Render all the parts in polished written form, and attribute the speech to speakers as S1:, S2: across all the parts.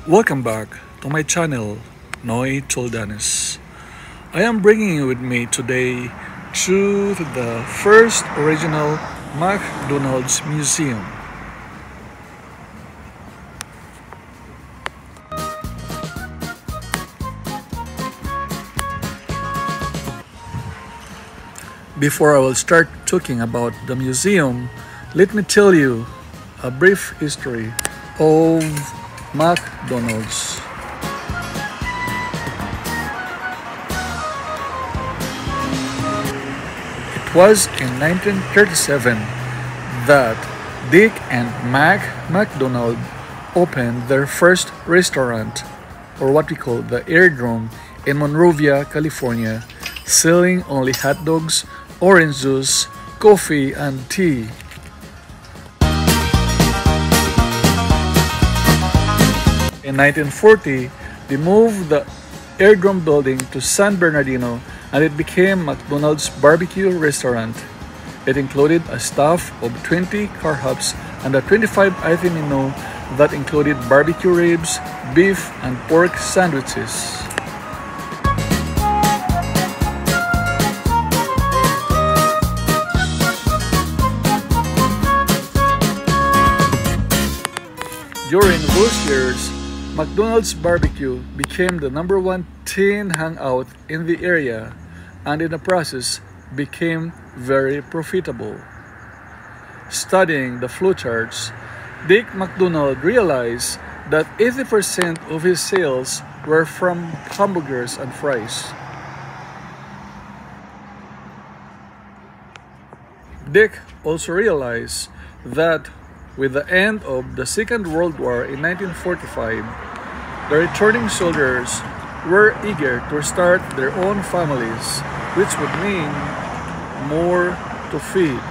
S1: Welcome back to my channel, Noy Toldanes. I am bringing you with me today to the first original McDonald's museum. Before I will start talking about the museum, let me tell you a brief history of McDonald's. It was in 1937 that Dick and Mac McDonald opened their first restaurant, or what we call the Airdrome, in Monrovia, California, selling only hot dogs, orange juice, coffee, and tea. In 1940, they moved the Airdrome building to San Bernardino and it became McDonald's barbecue restaurant. It included a staff of 20 car hops and a 25-item menu that included barbecue ribs, beef, and pork sandwiches. During those years, McDonald's barbecue became the #1 teen hangout in the area and in the process became very profitable. Studying the flowcharts, Dick McDonald realized that 80% of his sales were from hamburgers and fries. Dick also realized that with the end of the Second World War in 1945, the returning soldiers were eager to start their own families, which would mean more to feed.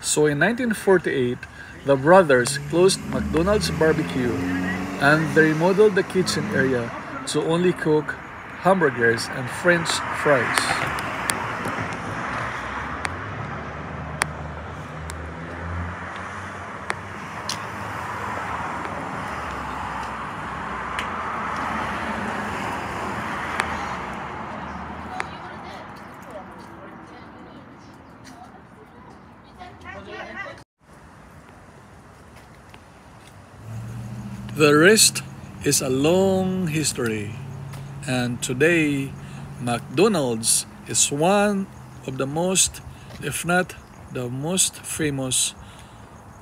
S1: So in 1948, the brothers closed McDonald's barbecue and they remodeled the kitchen area to only cook hamburgers and French fries. The rest is a long history, and today McDonald's is one of the most, if not the most famous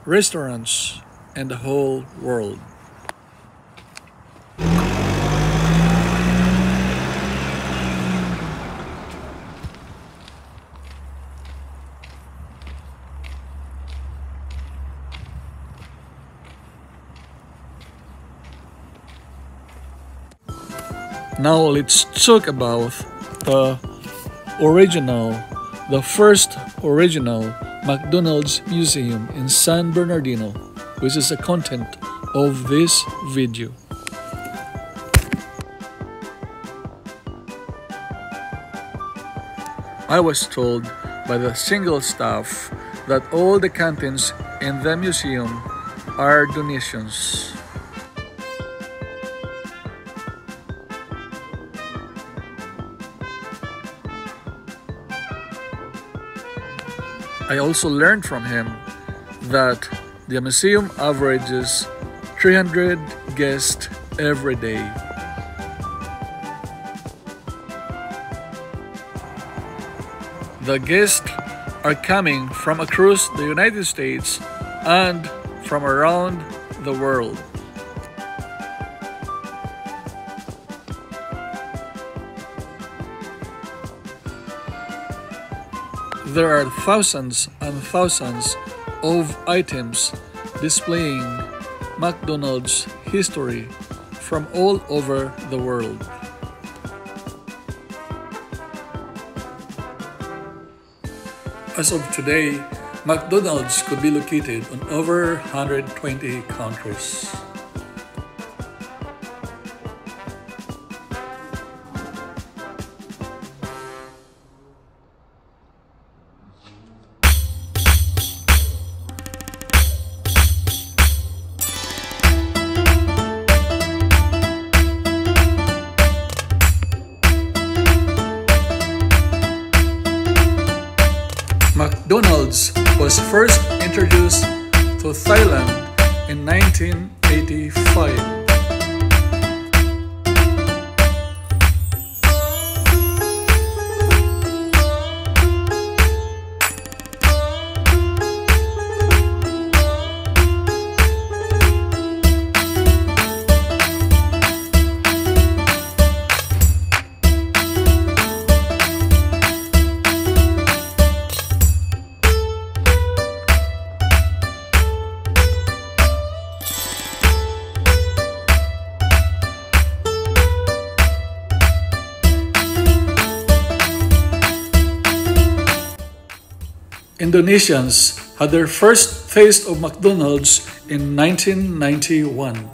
S1: restaurants in the whole world. Now let's talk about the the first original McDonald's museum in San Bernardino, which is the content of this video. I was told by the single staff that all the canteens in the museum are donations. I also learned from him that the museum averages 300 guests every day. The guests are coming from across the United States and from around the world. There are thousands and thousands of items displaying McDonald's history from all over the world. As of today, McDonald's could be located in over 120 countries. McDonald's was first introduced to Thailand in 1985. Indonesians had their first taste of McDonald's in 1991.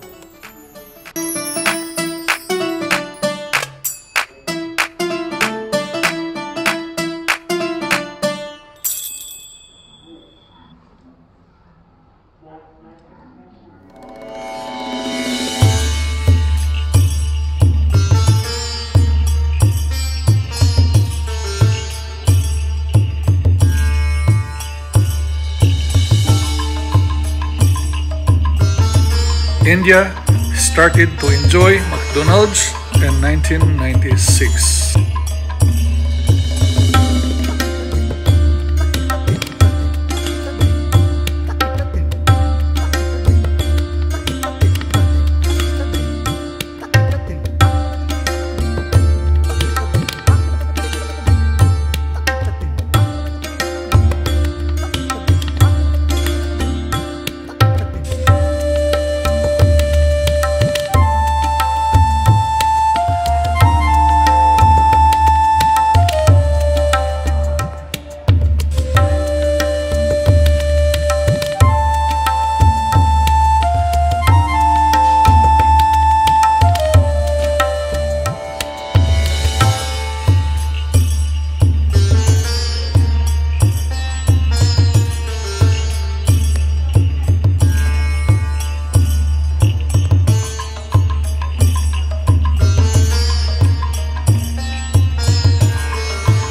S1: India started to enjoy McDonald's in 1996.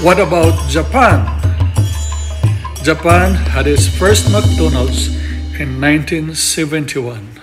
S1: What about Japan? Japan had its first McDonald's in 1971.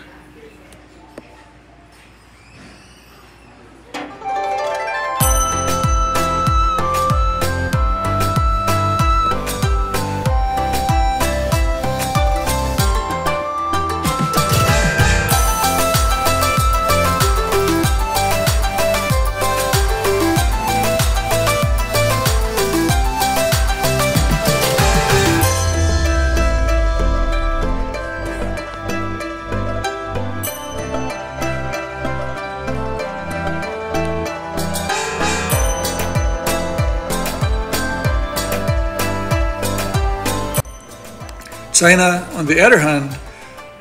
S1: China, on the other hand,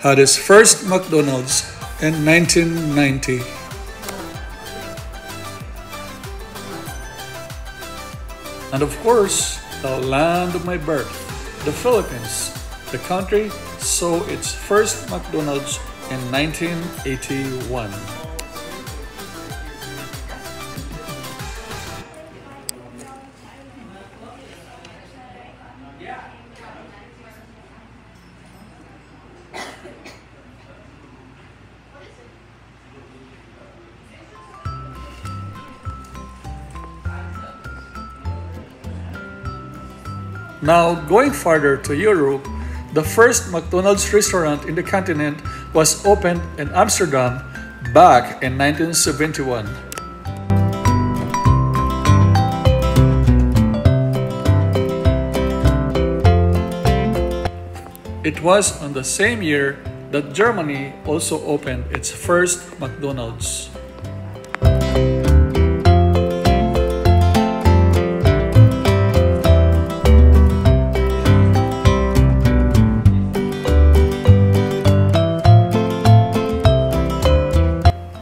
S1: had its first McDonald's in 1990. And of course, the land of my birth, the Philippines, the country saw its first McDonald's in 1981. Now, going farther to Europe, the first McDonald's restaurant in the continent was opened in Amsterdam back in 1971. It was on the same year that Germany also opened its first McDonald's.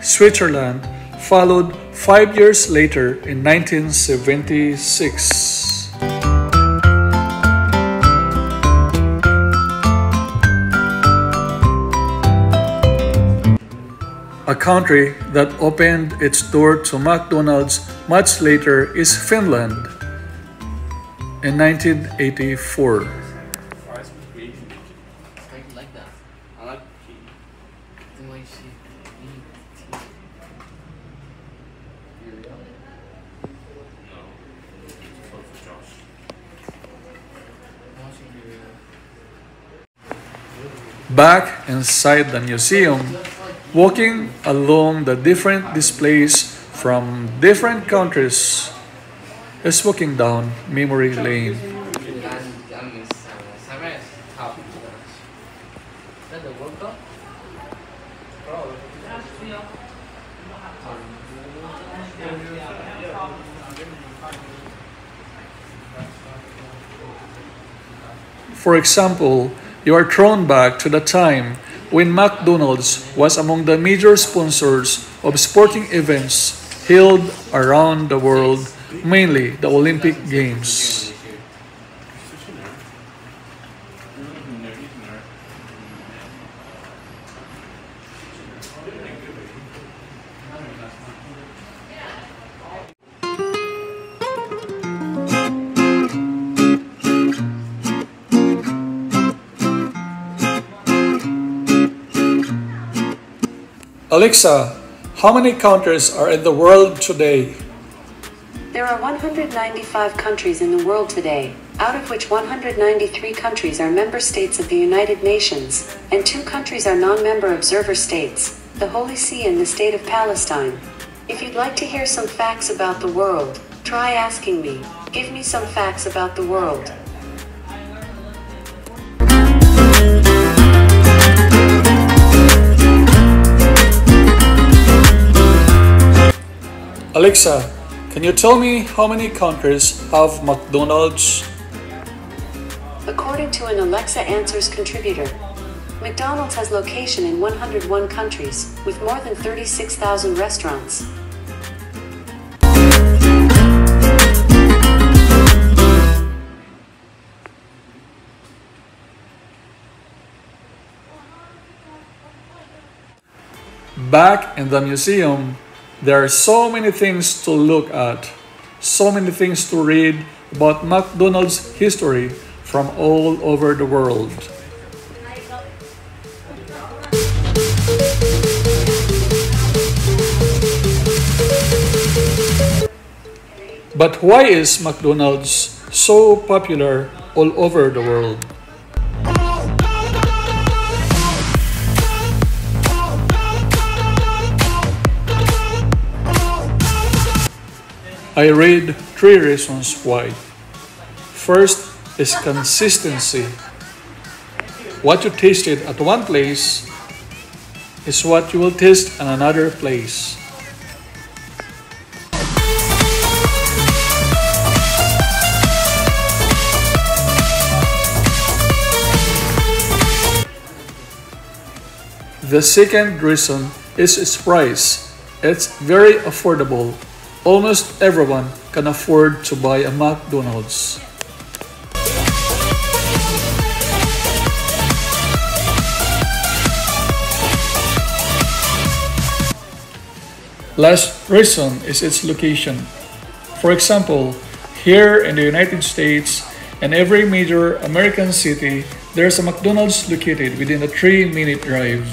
S1: Switzerland followed 5 years later in 1976. A country that opened its door to McDonald's much later is Finland in 1984. Back inside the museum, walking along the different displays from different countries is walking down memory lane. For example, you are thrown back to the time when McDonald's was among the major sponsors of sporting events held around the world, mainly the Olympic Games. Alexa, how many countries are in the world today?
S2: There are 195 countries in the world today, out of which 193 countries are member states of the United Nations, and 2 countries are non-member observer states, the Holy See and the State of Palestine. If you'd like to hear some facts about the world, try asking me. Give me some facts about the world.
S1: Alexa, can you tell me how many countries have McDonald's?
S2: According to an Alexa Answers contributor, McDonald's has location in 101 countries, with more than 36,000 restaurants.
S1: Back in the museum, there are so many things to look at, so many things to read about McDonald's history from all over the world. But why is McDonald's so popular all over the world? I read 3 reasons why. First is consistency. What you tasted at one place is what you will taste in another place. The second reason is its price. It's very affordable. Almost everyone can afford to buy a McDonald's. Last reason is its location. For example, here in the United States, in every major American city, there's a McDonald's located within a 3-minute drive.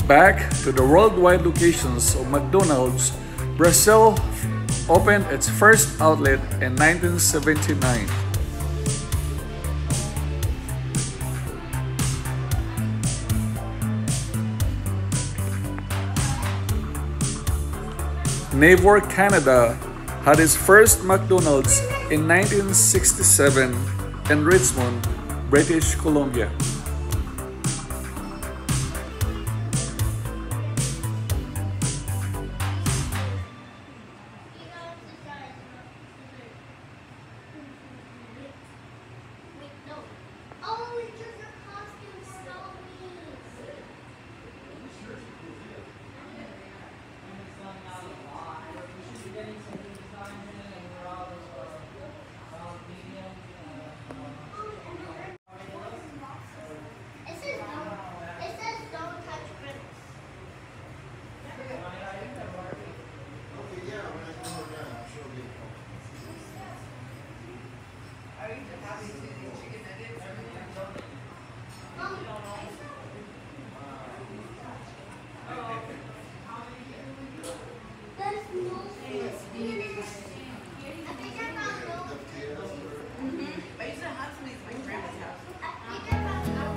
S1: Back to the worldwide locations of McDonald's, Brazil opened its first outlet in 1979. Neighbor Canada had its first McDonald's in 1967 in Richmond, British Columbia.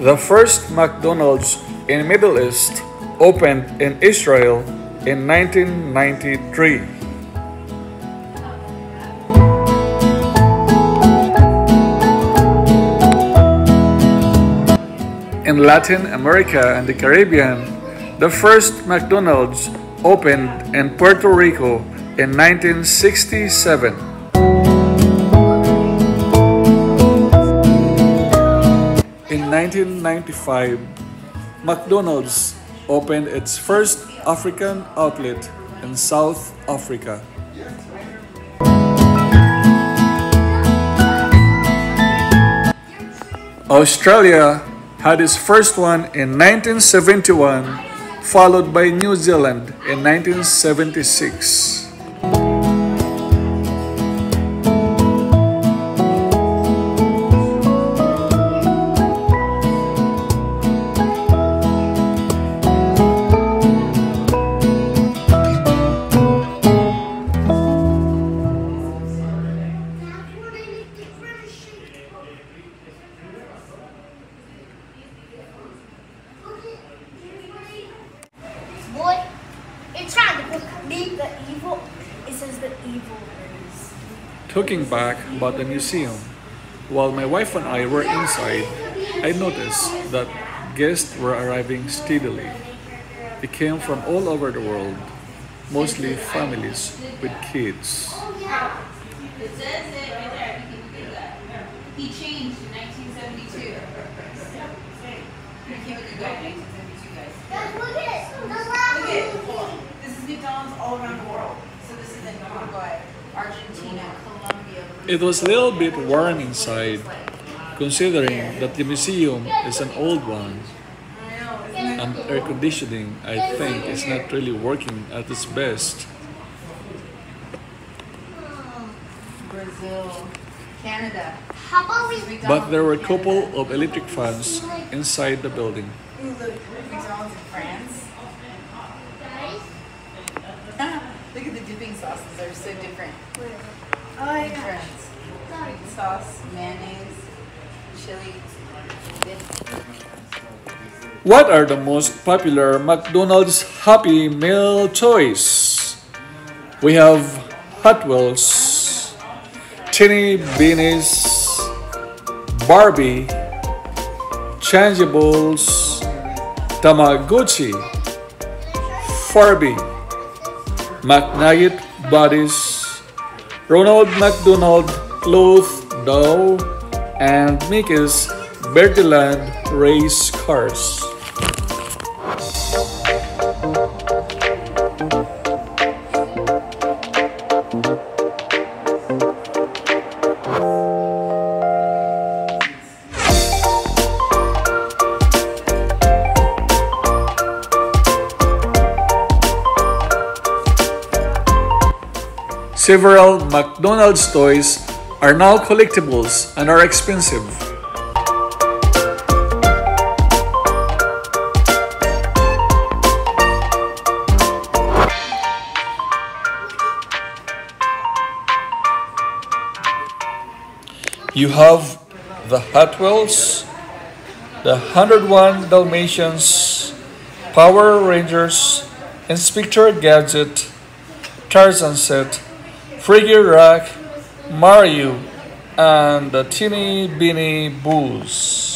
S1: The first McDonald's in Middle East opened in Israel in 1993. In Latin America and the Caribbean, the first McDonald's opened in Puerto Rico in 1967. In 1995, McDonald's opened its first African outlet in South Africa. Australia had its first one in 1971, followed by New Zealand in 1976. Talking back about the museum, while my wife and I were inside, I noticed that guests were arriving steadily. They came from all over the world, mostly families with kids.
S3: It says it right there. You can do that. He changed in 1972. You came with the go in 1972, guys.
S4: Look at it.
S3: Look at it. Hold on. This is McDonald's all around the world. So this is in Uruguay, Argentina, Colombia.
S1: It was a little bit warm inside, considering that the museum is an old one. And air conditioning, I think, is not really working at its best.
S3: Brazil, Canada.
S4: How about we
S1: But there were a couple of electric fans inside the building.
S3: Ooh, look, McDonald's in France. Look at the dipping sauces, they're so different.
S4: Oh,
S3: In France. Pink sauce, mayonnaise, chili, dip.
S1: What are the most popular McDonald's Happy Meal choice? We have Hot Wheels, Teeny Beanies, Barbie, Changeables, Tamagotchi, Furby, McNugget Buddies, Ronald McDonald Cloth Dough, and Mickey's Birdland Race Cars. Several McDonald's toys are now collectibles and are expensive. You have the Hot Wheels, the 101 Dalmatians, Power Rangers, Inspector Gadget, Tarzan set, Friggy Rock, Mario, and the Teeny Beanie Boos.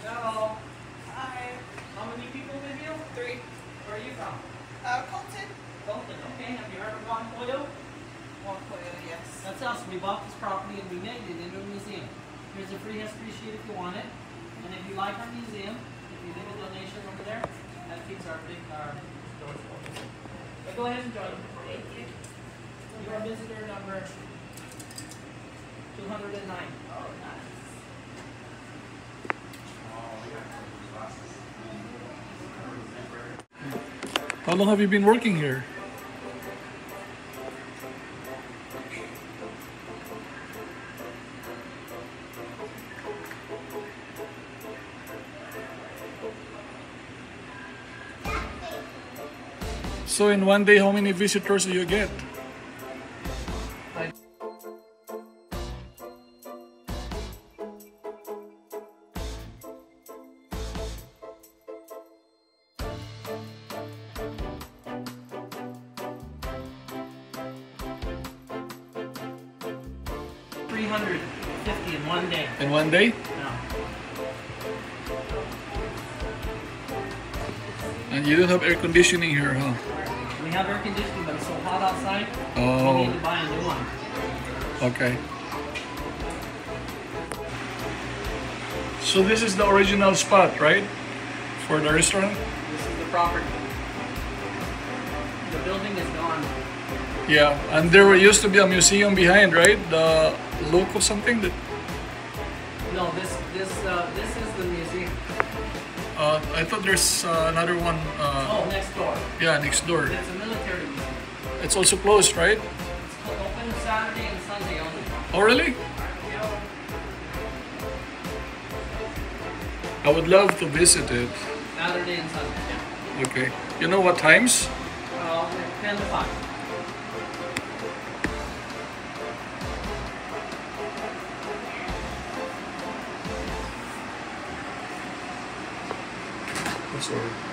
S5: Hello. Hi. How many people with you? 3. Where are you from?
S6: Colton.
S5: Colton. Okay. Have you heard of Juan Pollo?
S6: Yes.
S5: That's us. We bought this property and we made it into a museum. Here's a free history sheet if you want it. And if you like our museum, if you leave a donation over there, that keeps our doors open. But go ahead and join. Thank you. You are visitor number 209.
S6: Oh, nice.
S1: How long have you been working here? So in one day, how many visitors do you get?
S5: $350 in one day.
S1: In one day?
S5: Yeah.
S1: And you don't have air conditioning here, huh?
S5: We have air conditioning, but it's so hot outside.
S1: Oh.
S5: We need to buy a new one.
S1: Okay. So this is the original spot, right? For the restaurant?
S5: This is the property. The building is gone.
S1: Yeah, and there used to be a museum behind, right? The look or something that
S5: No, this is the museum.
S1: I thought there's another one.
S5: Oh, next door.
S1: Yeah, next door.
S5: It's a military museum.
S1: It's also closed, right?
S5: It's open Saturday and Sunday only.
S1: Oh, really? I would love to visit it.
S5: Saturday and Sunday. Yeah.
S1: Okay. You know what times?
S5: 10 to 5.
S1: Sorry.